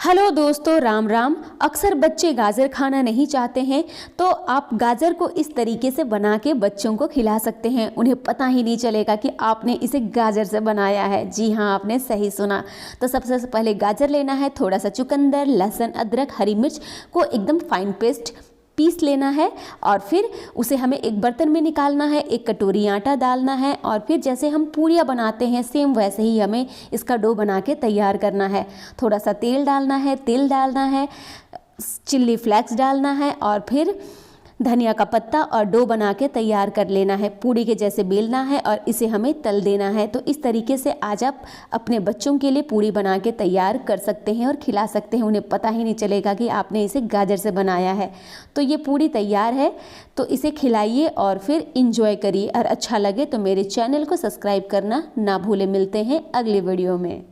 Hello दोस्तों, राम राम। अक्सर बच्चे गाजर खाना नहीं चाहते हैं, तो आप गाजर को इस तरीके से बना के बच्चों को खिला सकते हैं। उन्हें पता ही नहीं चलेगा कि आपने इसे गाजर से बनाया है। जी हाँ, आपने सही सुना। तो सबसे पहले गाजर लेना है, थोड़ा सा चुकंदर, लहसुन, अदरक, हरी मिर्च को एकदम फाइन पेस्ट पीस लेना है और फिर उसे हमें एक बर्तन में निकालना है। एक कटोरी आटा डालना है और फिर जैसे हम पूरियाँ बनाते हैं सेम वैसे ही हमें इसका डो बना के तैयार करना है। थोड़ा सा तेल डालना है, चिल्ली फ्लेक्स डालना है और फिर धनिया का पत्ता और डो बना के तैयार कर लेना है। पूड़ी के जैसे बेलना है और इसे हमें तल देना है। तो इस तरीके से आज आप अपने बच्चों के लिए पूड़ी बना के तैयार कर सकते हैं और खिला सकते हैं। उन्हें पता ही नहीं चलेगा कि आपने इसे गाजर से बनाया है। तो ये पूड़ी तैयार है, तो इसे खिलाइए और फिर इंजॉय करिए। और अच्छा लगे तो मेरे चैनल को सब्सक्राइब करना ना भूलें। मिलते हैं अगले वीडियो में।